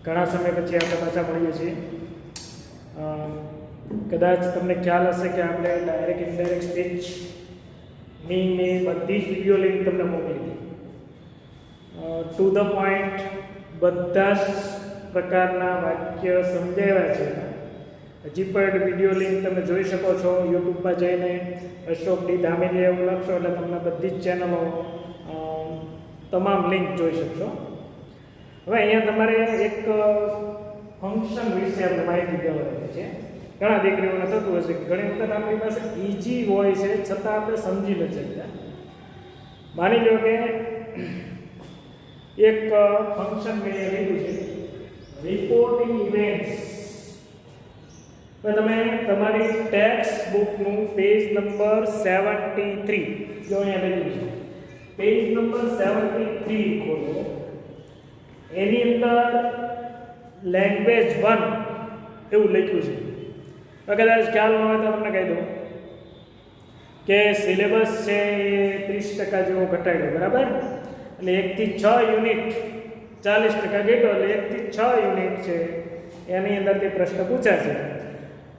ઘણા સમય પછી આપણે પાછા મળીએ છીએ. કદાચ તમને ખ્યાલ હશે કે આપણે ડાયરેક્ટ ઇનડાયરેક્ટ સ્પીચની મેં બધી જ વિડીયો લિંક તમને મોકલી હતી. ટુ ધ પોઈન્ટ બધા જ પ્રકારના વાક્ય સમજાવ્યા છે. હજી પણ વિડીયો લિંક તમે જોઈ શકો છો. યુટ્યુબમાં જઈને અશોક ડી ધામેલિયા એવું લખશો એટલે તમને બધી જ ચેનલો તમામ લિંક જોઈ શકશો. હવે અહીંયા તમારે એક ફંક્શન વિશે આપણે માહિતી દેવાની છે. ઘણા દીકરીઓને થતું હશે કે ઘણી વખત આપણી પાસે ઇઝી હોય છે છતાં આપણે સમજી નથી શકતા. માની લો કે એક ફંક્શન મેં લીધું છે રિપોર્ટિંગ ઇવેન્ટ્સ. તો તમે તમારી ટેક્સ્ટ બુકનું પેજ નંબર 73 જો અહીંયા લખ્યું છે પેજ નંબર 73 ખોલો. એની અંદર લેંગ્વેજ 1 એવું લખ્યું છે. કદાચ ખ્યાલ ન હોય તો તમને કહી દઉં કે સિલેબસ છે એ 30% જેવો ઘટાડ્યો, બરાબર. એટલે 1 થી 6 યુનિટ 40% ઘટ્યો, એટલે 1 થી 6 યુનિટ છે એની અંદરથી પ્રશ્ન પૂછાશે.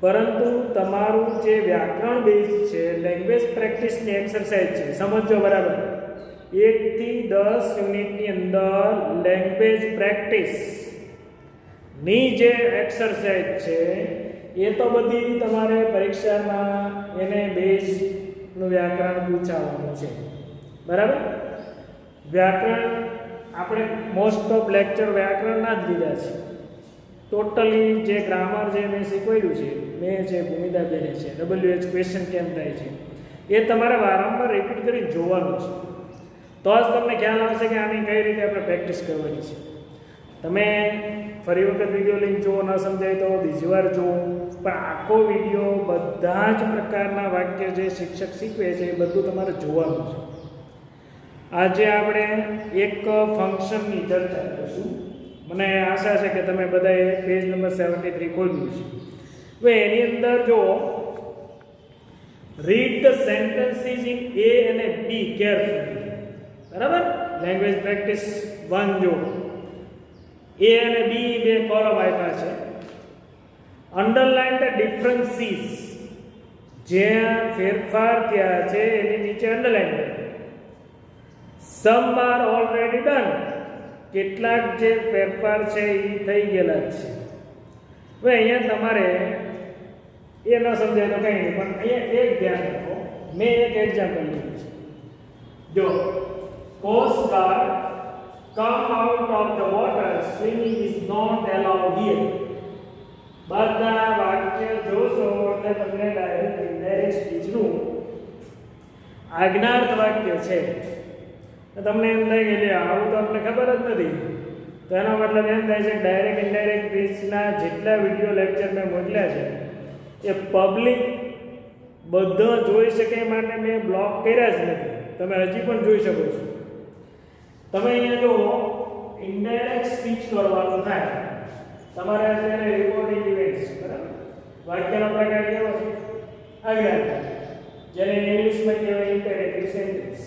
પરંતુ તમારું જે વ્યાકરણ બેઝ છે, લેંગ્વેજ પ્રેક્ટિસની એક્સરસાઇઝ છે, સમજો બરાબર. 1 થી 10 યુનિટની અંદર લેંગ્વેજ પ્રેક્ટિસની જે એક્સરસાઇઝ છે એ તો બધી તમારે પરીક્ષામાં એને બેઝનું વ્યાકરણ પૂછાવાનું છે, બરાબર. વ્યાકરણ આપણે મોસ્ટ ઓફ લેક્ચર વ્યાકરણના જ લીધા છે. ટોટલી જે ગ્રામર જે મેં શીખવાડ્યું છે, મેં જે ભૂમિદાબેને છે, WH ક્વેશ્ચન કેમ થાય છે, એ તમારે વારંવાર રિપીટ કરી જોવાનું છે. તો જ તમને ખ્યાલ આવશે કે આની કઈ રીતે આપણે પ્રેક્ટિસ કરવાની છે. તમે ફરી વખત વિડીયો લિંક જુઓ, ન સમજાય તો બીજી વાર જુઓ, પણ આખો વિડીયો બધા જ પ્રકારના વાક્ય જે શિક્ષક શીખવે છે એ બધું તમારે જોવાનું છે. આજે આપણે એક ફંક્શનની ચર્ચા કરીશું. મને આશા છે કે તમે બધાએ પેજ નંબર 73 ખોલ્યું છે. હવે એની અંદર જો રીડ ધ સેન્ટેન્સીસ ઇન એ અને બી કેરફુલી, બરાબર. લેંગ્વેજ પ્રેક્ટિસ 1 જો એ અને બી બે કોલમ આપ્યા છે. અંડરલાઇન ધ ડિફરન્સીસ, જ્યાં ફેરફાર થયા છે એની નીચે અંડરલાઇન કરો. સમ આર ઓલરેડી ડન, કેટલાક જે ફેરફાર છે એ થઈ ગયેલા છે. હવે અહીંયા તમારે એ ન સમજાય તો કંઈ નહીં, પણ અહીંયા એક ધ્યાન રાખો. મેં એક એક્ઝામ્પલ લીધું છે. જો coast guard come out of the water, swimming is not allowed here. બધા વાક્ય જોશો એટલે તમને ડાયરેક્ટ ઇનડાયરેક્ટ સ્પીચનું આજ્ઞાર્થ વાક્ય છે. તો તમને એમ થાય કે આવું તો આપણને ખબર જ નથી. તો એનો મતલબ એમ થાય છે કે ડાયરેક્ટ ઇનડાયરેક્ટ સ્પીચના જેટલા વિડીયો લેક્ચર મેં મોકલ્યા છે એ પબ્લિક બધો જોઈ શકે એ માટે મેં બ્લોક કર્યા જ નથી. તમે હજી પણ જોઈ શકો છો. તમે અહીંયા જો ઇનડાયરેક્ટ સ્પીચ કરવાનું થાય, તમારે અત્યારે રિપોર્ટિંગ ઇવેન્ટ્સ, બરાબર. વાક્યનો પ્રકાર કેવો છે? આજ્ઞા, જેને ઇંગ્લિશમાં કહેવાય imperative sentence.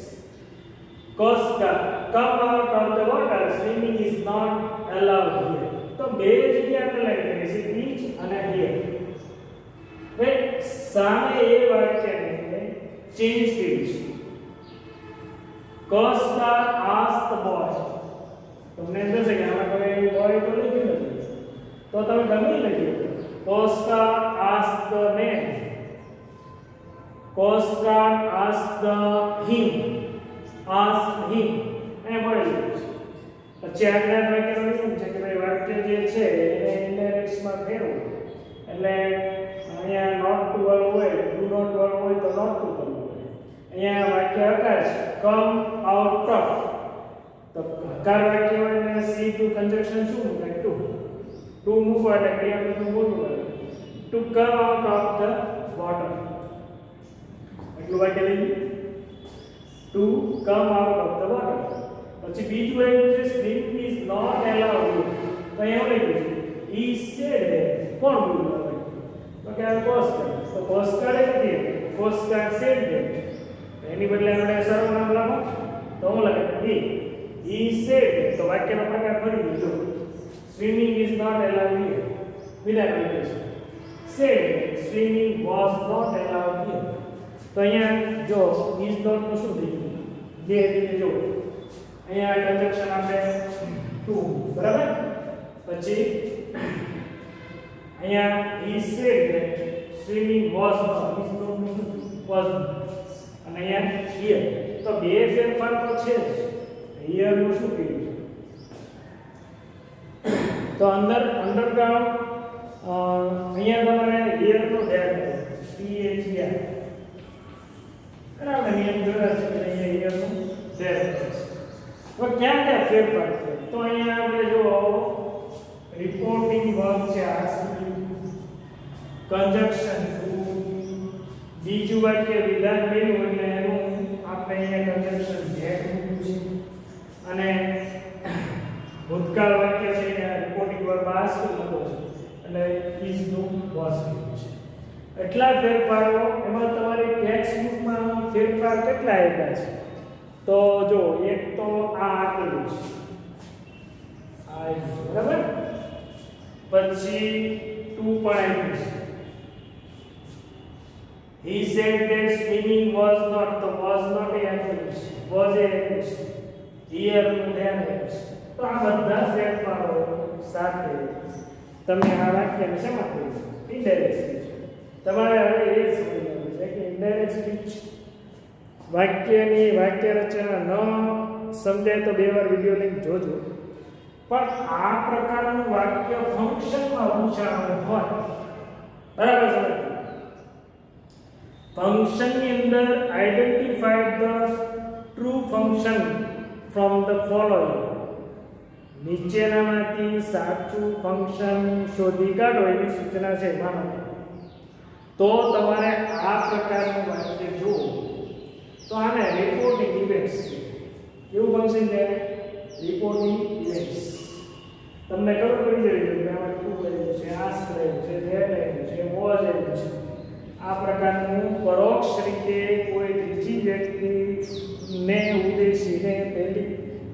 Coast guard come out of the water, swimming is not allowed here. તો બે જગ્યા અંડરલાઈન કરી છે, બીચ અને હિયર. હવે સામે એ વાક્યને ચેન્જ કર્યું છે. Cost guard ask the boy. તમને એમ થશે કે આમાં કોઈ બોય તો લખ્યું નથી, તો તમે ગમે લખ્યું. Coast guard ask the man, coast guard ask the him, ask him એ મળી ગયું છે. પછી આગળ વાક્યનો નિયમ છે કે ભાઈ વાક્ય જે છે એને ઇનડાયરેક્ટમાં ફેરવો. એટલે અહીંયા નોટ ટુ વાળું હોય, ડુ નોટ વાળું હોય તો નોટ ટુ કરવું હોય. અહીંયા વાક્ય હકાર છે કમ આઉટ ઓફ, તો હકાર વાક્ય હોય ને સી ટુ કન્જક્શન શું મૂકે? ટુ મૂકો એટલે ક્રિયા બધું બોલવું પડે. To come out of the water, એટલું વાક્ય લઈ ગયું. To come out of the water. પછી બીજું આવ્યું છે સ્વિમિંગ ઇઝ નોટ અલાઉડ. તો અહીંયા લઈ ગયું ઈ સેડ, કોણ બોલ્યું? તો કે આ કોસ્ટ ગાર્ડ. તો કોસ્ટ ગાર્ડ નથી, કોસ્ટ ગાર્ડ સેડ છે. એની બદલે આપણે સર્વનામ લાવો તો હું લખે હી સેડ. તો વાક્યનો પ્રકાર ફરી ગયો. Swimming is not allowed here. Without limitation. Said swimming was not allowed here. તો અહીંયા જો is not નું શું થઈ ગયું? બે રીતે જો અહીંયા કન્જક્શન આપણે to બરાબર પછી અહીંયા he said that swimming was not is not નું શું was not. અને અહીંયા here તો બે ફેરફાર તો છે જ here નું શું કર્યું છે તો અંડરગ્રાઉન્ડ અહીંયા તમારે here નું ધ્યાન PHR બરાબર નિયમ જોયા છે કે અહીંયા here નું ધ્યાન તો ક્યાં ક્યાં ફેરફાર છે તો અહીંયા આપણે જો રિપોર્ટિંગ વર્બ છે આ કન્જક્શન બીજું વાક્ય વિધાન બન્યું એટલે એનું આપણે અહીંયા કન્જક્શન ધેટ મૂક્યું છે અને ભૂતકાળ વાક્ય છે કે રિપોર્ટિંગ વર્બ આ શું લખો છે એટલે ઇઝ નું વોઝ કર્યું છે એટલા ફેરફારો એમાં તમારી ટેક્સ્ટ બુકમાં ફેરફાર કેટલા આપ્યા છે તો જો એક તો આ આપેલું છે આ બરાબર પછી 2 પણ આપ્યું છે he said that swimming was not the was not a English was a English here નું ધ્યાન રાખજો તો આ બધા ફેરફારો સાથે તમે આ વાક્યને શેમાં કહ્યું ઇનડાયરેક્ટ સ્પીચ તમારે હવે એ સમજવાનું છે કે ઇનડાયરેક્ટ સ્પીચ વાક્ય રચના ન સમજાય તો બે વાર વિડિયો લિંક જોજો પણ આ પ્રકારનું વાક્ય ફંક્શનમાં ઉચ્ચારણ હોય બરાબર સમજો ફંક્શનની અંદર identified the true function from the following નીચેનામાંથી સાચું ફંક્શન શોધી કાઢો એવી સૂચના છે માનો તો તમારે આ પ્રકારનું વાક્ય જુઓ તો આને રિપોર્ટિંગ ઇવેન્ટ્સ કેવું ફંક્શન છે રિપોર્ટિંગ ઇવેન્ટ્સ તમને ખબર પડી જવી જોઈએ કે આમાં શું કર્યું છે આસ્ક કર્યું છે ધેટ કર્યું છે વોઝ કર્યું છે આ પ્રકારનું પરોક્ષ રીતે કોઈ ત્રીજી વ્યક્તિને ઉદ્દેશીને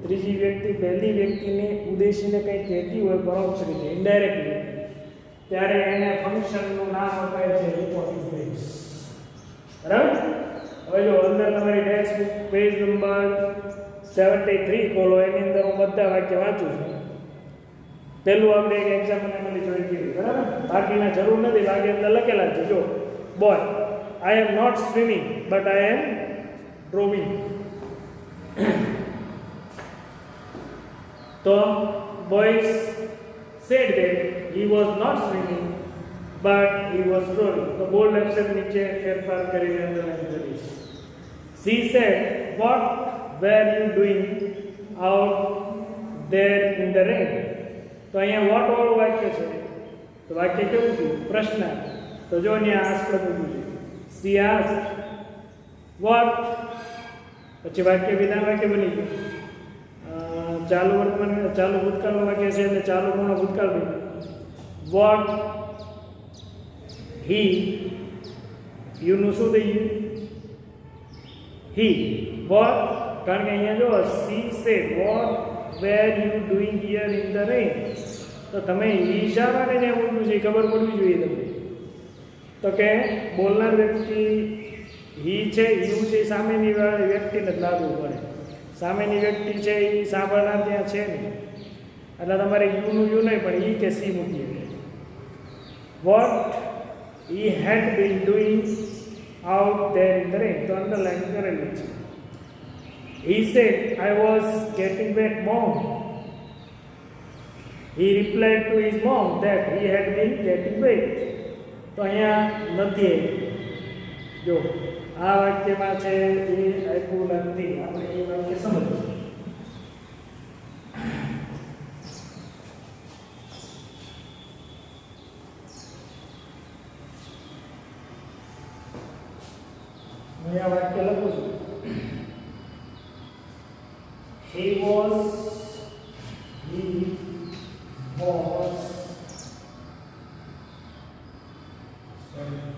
ત્રીજી વ્યક્તિ પહેલી વ્યક્તિને ઉદ્દેશીને કંઈ કહેતી હોય પરોક્ષ રીતે ઇનડાયરેક્ટલી ત્યારે એને ફંક્શનનું નામ અપાય છે રિપોર્ટિંગ ઇવેન્ટ્સ બરાબર હવે જો અંદર તમારી ટેક્સ્ટ બુક પેજ નંબર 73 ખોલો એની અંદર હું બધા વાક્ય વાંચું છું પહેલું આપણે એક એક્ઝામ્પલ એમાંથી જોઈ ગયું બરાબર બાકીના જરૂર નથી બાકી અંદર લખેલા છે જો boy I am not swimming but I am rowing so boys said that he was not swimming but he was rowing તો બોલ્ડ એક્શન નીચે ફેરફાર કરીને અંડરલાઈન કરીશ she said what were you doing out there in the rain તો અહીંયા what વાળું વાક્ય છે તો વાક્ય કેવું છે પ્રશ્ન તો જો અહીંયા આસ્ક લખ્યું છે she asked what પછી વાક્ય વિધાન વાક્ય બની ગયું ચાલુ વર્તમાન ચાલુ ભૂતકાળનું વાક્ય છે એટલે ચાલુ પૂર્ણ ભૂતકાળ બન્યું what he you નું શું થઈ ગયું he what કારણ કે અહીંયા જો she said what were you doing here in the rain તો તમે he શા માટે ત્યાં મૂક્યું છે ખબર પડવી જોઈએ તમને તો કે બોલનાર વ્યક્તિ હી છે યુ છે સામેની વ્યક્તિને જ લાગુ પડે સામેની વ્યક્તિ છે એ સાંભળનાર ત્યાં છે નહીં એટલે તમારે યુનું યુ નહીં પણ ઈ કે સી મૂકીએ vote he had been doing out there in the rain તો અંડરલાઈન કરેલું છે he said I was getting wet mom he replied to his mom that he had been getting wet તો અહીંયા નથી જો આ વાક્યમાં છે એ આપ્યું નથી આપણે એ વાક્ય સમજીએ હું આ વાક્ય લખું છું he was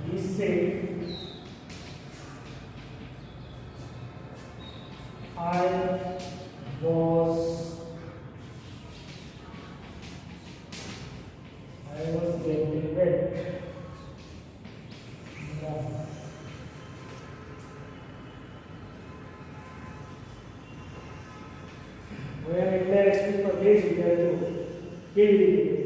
he said I was કેવી રીતે જો કેવી રીતે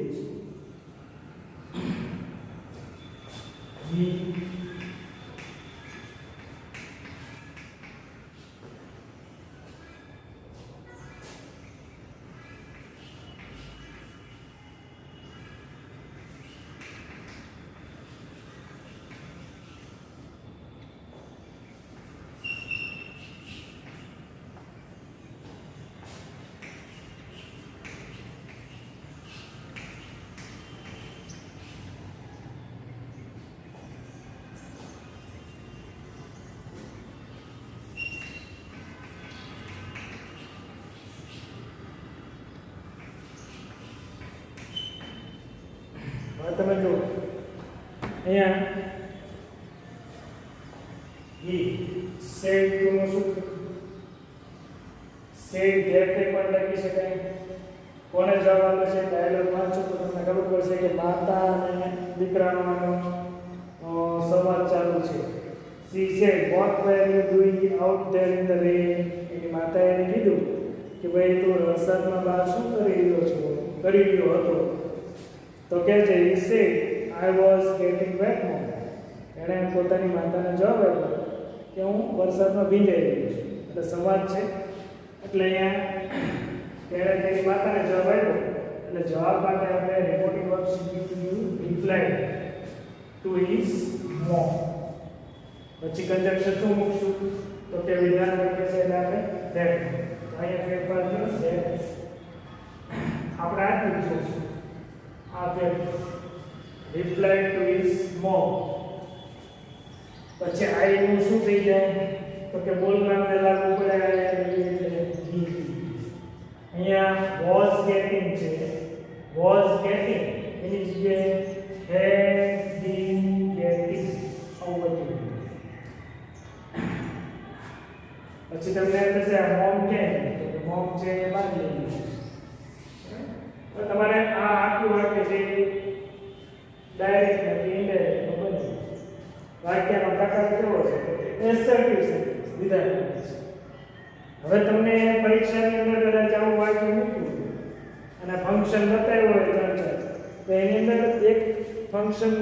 તમે જો અહીંયા સેડ ટુ નો શું સેડ ધેટ તે પણ લખી શકાય. કોને જવાબ છે ડાયલોગ વાંચો તો તમને ખબર પડશે કે માતા અને દીકરાનો સંવાદ ચાલુ છે. She said, "What were you doing out there in the rain?" એની માતાએ એને કીધું કે ભાઈ તું વરસાદમાં બહાર શું કરી રહ્યો હતો. તો કે છે he said, "I was getting wet, mom." એણે પોતાની માતાને જવાબ આપ્યો કે હું વરસાદમાં ભીંજાઈ રહ્યો છું. એટલે સંવાદ છે. એટલે અહીંયા તેણે તેની માતાને જવાબ આપ્યો. એટલે જવાબ માટે આપણે રિપોર્ટિંગ વર્બ શીખ્યું રિપ્લાય ટુ હિઝ મોમ. પછી કંજક્શન શું મૂકશું તો કે વિધાન વાક્ય છે એટલે આપણે ધેટ. અહીંયા ફેરફાર થયો ધેટ આપણે આ મૂકશું આપે રિપ્લાય ટુ હિઝ મોમ. પછી આઈ નું શું થઈ જાય તો કે બોલવાને લાગુ પડે અહીંયા વોઝ ગેટિંગ છે. વોઝ ગેટિંગ એની જગ્યાએ હેડ બીન ગેટિંગ આવું બધું. પછી તમને એમ થશે આ મોમ કેમ તો મોમ છે એ બાદ લઈ તો તમારે આ આખું વાક્ય છે ડાયરેક્ટ નથી ઇનડાયરેક્ટ બને. વાક્યનો પ્રકાર કેવો છે એસર્ટિવ સેન્ટેન્સ વિધાન. હવે તમને પરીક્ષાની અંદર કદાચ આવું વાક્ય મૂક્યું અને ફંક્શન બતાવ્યું હોય 3-4 તો એની અંદર એક ફંક્શન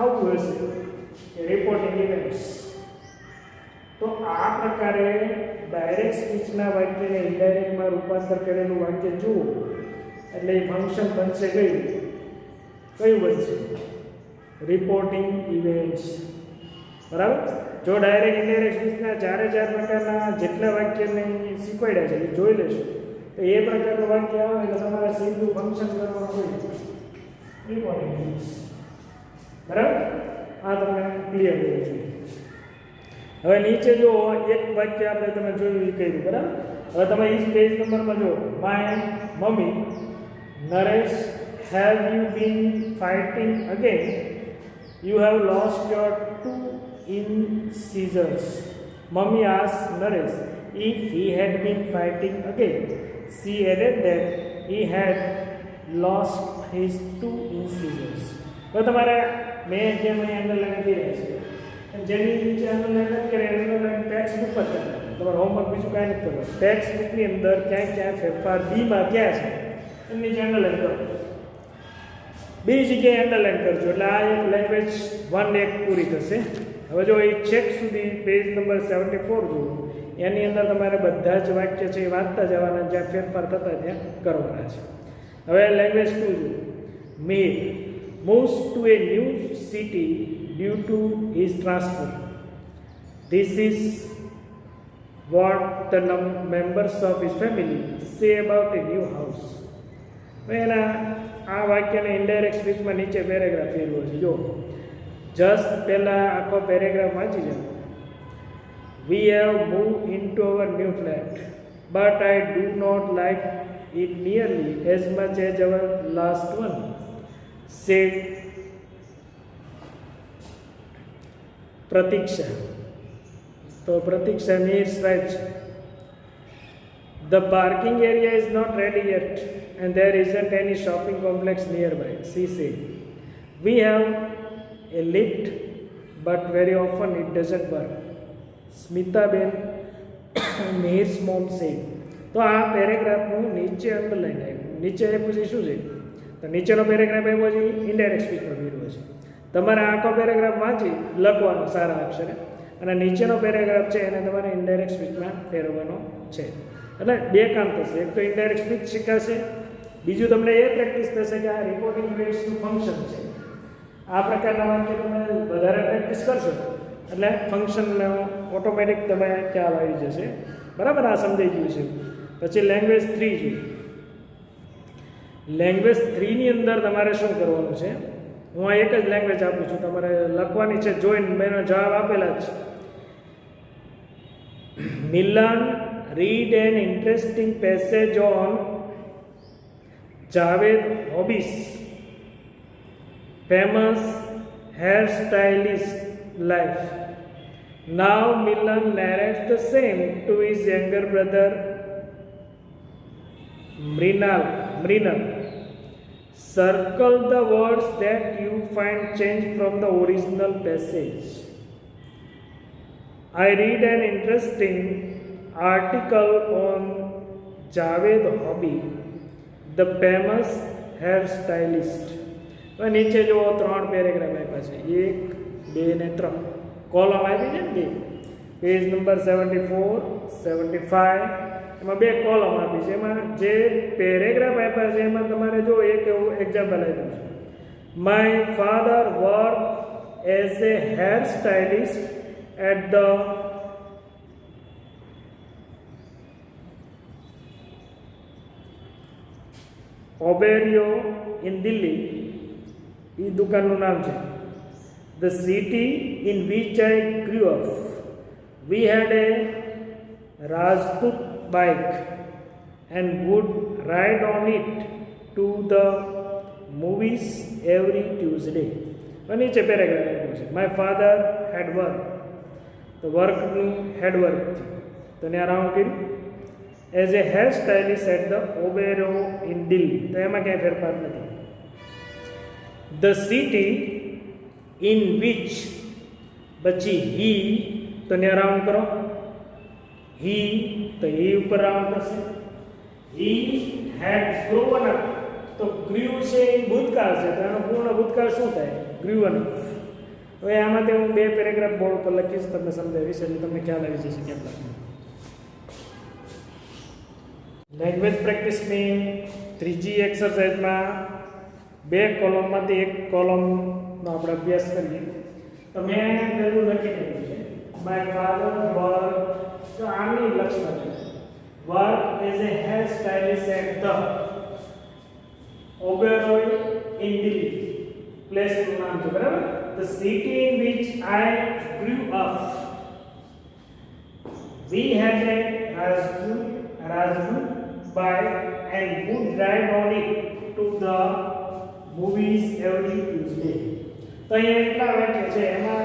આવું હશે કે રિપોર્ટિંગ ઇવેન્ટ્સ. તો આ પ્રકારે ડાયરેક્ટ સ્પીચના વાક્યને ઇનડાયરેક્ટમાં રૂપાંતર કરેલું વાક્ય જુઓ એટલે એ ફંક્શન બનશે કયું બનશે રિપોર્ટિંગ ઇવેન્ટ્સ. બરાબર. જો ડાયરેક્ટ ઇનડાયરેક્ટ સ્પીચના 4 પ્રકારના જેટલા વાક્યને શીખવાડ્યા છે એ જોઈ લેશો તો એ પ્રકારનું વાક્ય આવે એટલે તમારે સીધું ફંક્શન કરવાનું હોય રિપોર્ટિંગ ઇવેન્ટ્સ. બરાબર. આ તમને ક્લિયર હોવું જોઈએ. હવે નીચે જો એક વાક્ય આપણે તમે જોયું એ કહ્યું. બરાબર. હવે તમે એ પેજ નંબરમાં જો my mummy Naresh have you been fighting again? You have lost your 2 incisors. Mummy asked Naresh if he had been fighting again. She added that he had lost his 2 incisors. તો તમારે મેં જેમ અહીં અંડરલાઈન કરી રહ્યા છે જેની નીચે અંડરલાઈન નથી કરી અંડરલાઈન ટેક્સ્ટ બુક પર છે. તમારે હોમવર્ક બીજું કાંઈ નથી કરવું. ટેક્સ્ટ બુકની અંદર ક્યાંય ફેરફાર બીમાં ક્યાં છે એની નીચે અંડરલાઈન કરો. બીજી જગ્યાએ અંડરલાઈન કરજો એટલે આ એક લેંગ્વેજ 1 એક પૂરી થશે. હવે જો એ છેક સુધી પેજ નંબર 74 જુઓ એની અંદર તમારે બધા જ વાક્ય છે એ વાંચતા જવાના જ્યાં ફેરફાર થતા ત્યાં કરવાના છે. હવે લેંગ્વેજ 2 જુઓ. Mir moves to a new city due to his transfer. This is what the members of his family say about a new house. એના આ વાક્યને ઇનડાયરેક્ટ સ્પીચમાં નીચે પેરેગ્રાફ ફેરવો છે. જો જસ્ટ પહેલાં આખો પેરેગ્રાફ વાંચી જાઓ. We have move into our new flat but I do not like it nearly as much as our last one said Pratiksha. તો પ્રતીક્ષા મીન્સ રાઈટ છે. The parking area is not ready yet and there isn't any shopping complex nearby, she said. We have a lift but very often it doesn't work. Smita Ben Meher's mom said. તો આ પેરેગ્રાફનું નીચે underline આવ્યું નીચે આપ્યું છે શું છે તો નીચેનો પેરેગ્રાફ આપ્યો છે ઇનડાયરેક્ટ સ્પીચમાં ફેરવો છે. તમારે આખો પેરેગ્રાફ વાંચી લખવાનો સારા અક્ષરે અને નીચેનો પેરેગ્રાફ છે એને તમારે ઇનડાયરેક્ટ સ્પીચમાં ફેરવવાનો છે. એટલે બે કામ થશે, એક તો ઇનડાયરેક્ટ સ્પીચ શીખાશે, બીજું તમને એ પ્રેક્ટિસ થશે કે આ રિપોર્ટિંગ બેઝનું ફંક્શન છે. આ પ્રકારના વાક્ય તમે વધારે પ્રેક્ટિસ કરશો એટલે ફંક્શનનો ઓટોમેટિક તમે ખ્યાલ આવી જશે. બરાબર, આ સમજાઈ ગયું છે. પછી લેંગ્વેજ 3 છે. લેંગ્વેજ 3 ની અંદર તમારે શું કરવાનું છે, હું આ એક જ લેંગ્વેજ આપું છું, તમારે લખવાની છે. જોઈને મેં જવાબ આપેલા જ. મિલન read an interesting passage on Javed hobbies, famous hairstylist life. Now Milan narrates the same to his younger brother Mrinal. Circle the words that you find changed from the original passage. I read an interesting article on Javed Hobby, the famous hairstylist. નીચે જો 3 paragraph આપ્યા છે, 1, 2 ને 3 column આપી છે ને, page number 74, 75 એમાં 2 column આપી છે. એમાં જે પેરેગ્રાફ આપ્યા છે એમાં તમારે જો એક એવું એક્ઝામ્પલ આપ્યું છે, my father work as a hair stylist at the Oberoi in Delhi. એ દુકાનનું નામ છે. The city in which I grew up, we had a Rajput bike and would ride on it to the movies every Tuesday. નીચે paragraph આપ્યું છે, my father head work, તો વર્કનું હેડ work તો ત્યાં રાઉન્ડ કર્યું, as a hair stylist at the Oberoi in Delhi, તો એમાં ક્યાંય ફેરફાર નથી. ધ સિટી ઇન વિચ, પછી હી તો ત્યાં રાઉન્ડ કરો, હી તો હી ઉપર રાઉન્ડ કરશે. હી હેડ ગ્રોવન અપ, તો ગ્રીવ છે એ ભૂતકાળ છે, તો એનો પૂર્ણ ભૂતકાળ શું થાય, ગ્રીવન. હવે આમાંથી હું 2 પેરેગ્રાફ બોર્ડ ઉપર લખીશ, તમને સમજાવીશ એટલે તમને ખ્યાલ આવી જશે કેમ લખવું. લેંગ્વેજ પ્રેક્ટિસની ત્રીજી એક્સરસાઇઝમાં 2 કોલમમાંથી 1 કોલમનો આપણે અભ્યાસ કરીએ. તો મેં પહેલું લખી દીધું છે, માય ફાધર વર્ક, તો આની લક્ષણ છે, work as a hair stylist at the Oberoi in Delhi, પ્લેસનું નામ છે. બરાબર, the city in which I grew up, we had a Rajput bike and would ride on it to the movies every Tuesday. તો અહીંયા એટલા વાક્ય છે, એમાં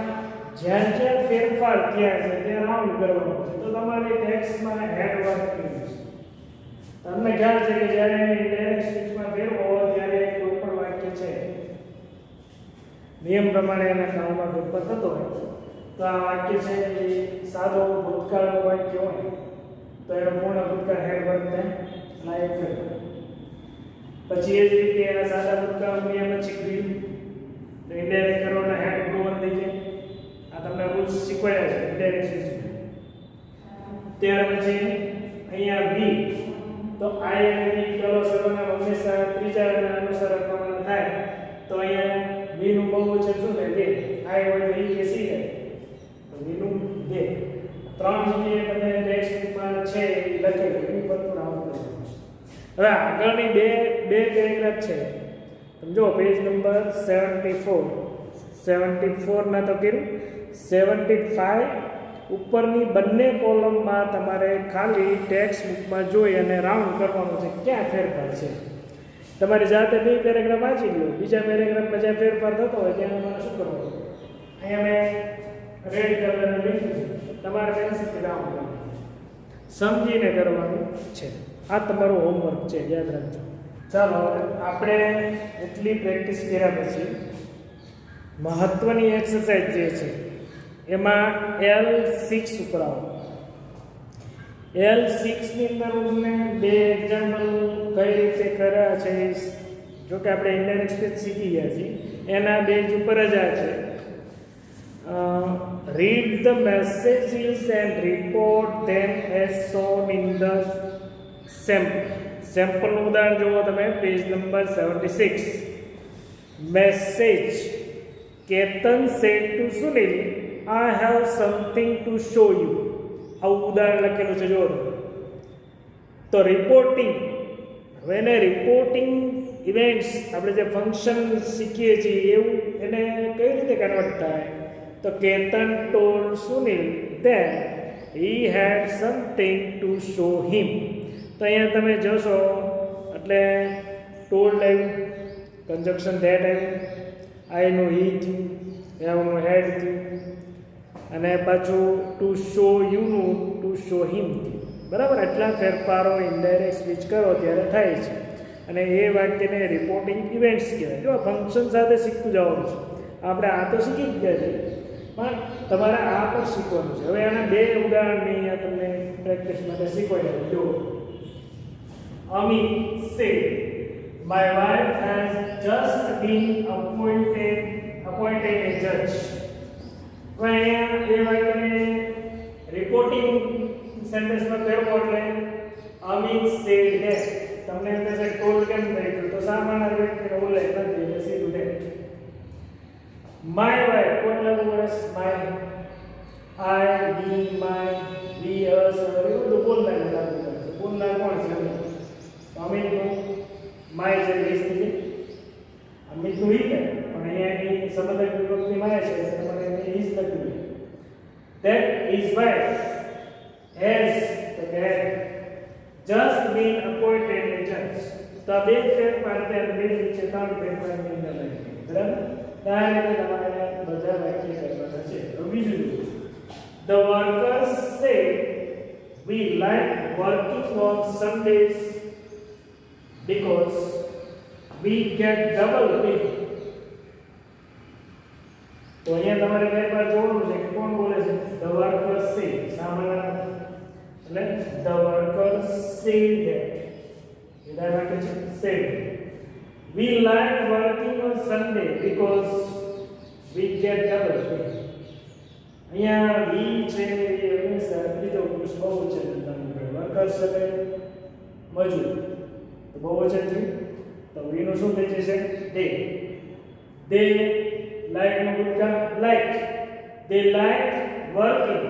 જ્યાં જ્યાં ફેરફાર થયા છે ત્યાં રાઉન્ડ કરવાનો છે. તો તમારે ટેક્સ્ટમાં હેડ વર્ક કર્યું છે. તમને ખ્યાલ છે કે જ્યારે ઇનડાયરેક્ટ સ્પીચમાં ફેરવો ત્યારે કોઈ પણ વાક્ય છે નિયમ પ્રમાણે એના કામમાં ફેરફાર થતો હોય, તો આ વાક્ય છે એ સાદો ભૂતકાળનું વાક્ય હોય તો એનો પૂર્ણ ભૂતકાળ હેડ વર્ક થાય. પછી એ જ રીતે એના સાદા ભૂતકાળનો નિયમ છે ગ્રીવ, તો ઇનડાયરેક્ટ કરવાના હેડ ગ્રોવન થઈ જાય. આ તમને રૂલ્સ શીખવાડ્યા છે ઇનડાયરેક્ટ સ્પીચમાં. ત્યાર પછી અહીંયા વી, તો આઈ અને વી પેલો સર્વનામ હંમેશા ત્રીજા અનુસાર પ્રમાણે થાય. તો અહીંયા વી નું બહુવચન શું થાય, દે. આઈ હોય તો ઈ કે સી થાય, તો વી નું દે. 3 જગ્યાએ તમે ટેક્સ્ટમાં છે એ લખેલું, એ બધું રાઉન્ડ કરવાનું છે. હવે આગળની બે પેરેગ્રાફ છે, સમજો પેજ નંબર 74 ના તો કર્યું, 75 ઉપરની બંને કોલમમાં તમારે ખાલી ટેક્સ્ટ બુકમાં જોઈ અને રાઉન્ડ કરવાનું છે ક્યાં ફેરફાર છે. તમારી જાતે 2 પેરેગ્રાફ વાંચી લો, બીજા પેરેગ્રાફમાં જ્યાં ફેરફાર થતો હોય ત્યાં તમારે શું કરવાનું, અહીંયા મેં રેડ કલરનું લખ્યું છે, તમારે પેન્સિલથી રાઉન્ડ કરવાનું, સમજીને કરવાનું છે. આ તમારું હોમવર્ક છે, યાદ રાખજો. ચાલો આપણે એટલી પ્રેક્ટિસ કર્યા પછી મહત્વની એક્સરસાઇઝ જે છે એમાં L6 ઉપર આવો. L6 ની અંદર હું તમને બે એક્ઝામ્પલ કઈ રીતે કર્યા છે, જો કે આપણે ઇન્ડાયરેક્ટ સ્પીચ શીખી ગયા છીએ એના બેઝ ઉપર જ આ છે. Read the messages and report them as shown in the sample. Sample નું ઉદાહરણ જુઓ તમે, page number 76. Message. Ketan said to Sunil, I have something to show you. આવું ઉદાહરણ લખેલું છે જુઓ. તો રિપોર્ટિંગ, હવે એને રિપોર્ટિંગ ઇવેન્ટ્સ આપણે જે ફંક્શન શીખીએ છીએ એવું એને કઈ રીતે કન્વર્ટ થાય, તો Ketan told Sunil that he had something to show him. તો અહીંયા તમે જોશો એટલે told આવ્યું, કન્જક્શન that આવ્યું, I નું he થયું, એનું હેડ થયું, અને પાછું ટુ શો યુનું ટુ શો હિમ થયું. બરાબર, એટલા ફેરફારો ઇનડાયરેક્ટ સ્પીચ કરો ત્યારે થાય છે, અને એ વાક્યને રિપોર્ટિંગ ઇવેન્ટ્સ કહેવાય. જો ફંક્શન સાથે શીખતું જવાનું છે. આપણે આ તો શીખી જ ગયા છે, પણ તમારે આ પણ શીખવાનું છે. હવે આના બે ઉદાહરણ મેં અહીંયા તમને પ્રેક્ટિસ માટે શીખવાડ્યા. જો Amit say my wife has just been appointed a judge. હવે અહીંયા એ વાક્યને રિપોર્ટિંગ સેન્ટેન્સમાં કહેવું એટલે અમિત સેડ ધેટ. તમને એમ કહેશે ટોલ્ડ કેમ થઈ ગયું, તો સામાન્ય વ્યક્તિનો ઉલ્લેખ નથી એટલે સીધું ધેટ. માય વાઇફ કોટલા વર્ષ માય, આઈ, વી, માય, વી, અસ, એવું બધું બોલનાર લાગુ પડે. બોલનાર કોણ છે? અમિતનું માય જે લીસ્ટ છે, અમિતનું ઈ કહે, પણ અહીંયા એની સંબંધક વિભક્તિ માય છે એટલે તમારે એને ઈઝ લખ્યું. That his wife has just been appointed a judge. તો આ બે ફેરફાર ત્યાં બે નીચે ત્રણ ફેરફારની અંદર લાગી. બરાબર, ત્યારે તમારે બધા વાક્ય કરવાના છે. હવે બીજું, the workers say we like working on Sundays because we get double pay. તો અહીંયા તમારે બે વાર જોવાનું છે કે કોણ બોલે છે. the workers say, સામાન્ય એટલે the workers say that. વિધાન વાક્ય છે say. We like working on Sunday because we get double pay. અહીંયા we છે એ હંમેશા બીજો પુરુષ બહુવચન તમને વર્કર્સ એટલે મજૂર, તો બહુવચન થયું તો we નું શું થઈ જશે? they like નો ભૂતકાળ like. they like working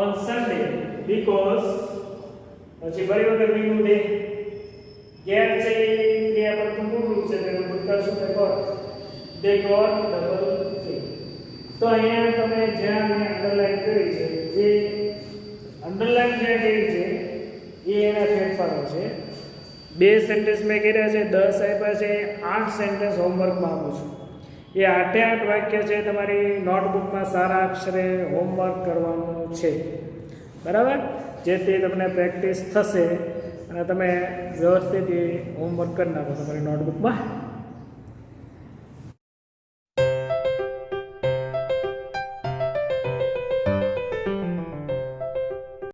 on Sunday because, પછી ફરી વખત we નું they. get છે ક્રિયાપદનું મૂળ રૂપ છે, તેનું ભૂતકાળ શું થાય? got. they got double pay. તો અહીંયા તમે જ્યાં મેં અંડરલાઈન કરી છે, જે અંડરલાઈન જ્યાં કરી છે એ એના ફેરફારો છે. બે સેન્ટેન્સ મેં કર્યા છે, 10 આપ્યા છે, 8 સેન્ટેન્સ હોમવર્કમાં આપું છું. એ 8 વાક્ય છે તમારી નોટબુકમાં સારા અક્ષરે હોમવર્ક કરવાનું છે. બરાબર, જેથી તમને પ્રેક્ટિસ થશે અને તમે વ્યવસ્થિત હોમવર્ક કરી નાખો તમારી નોટબુકમાં.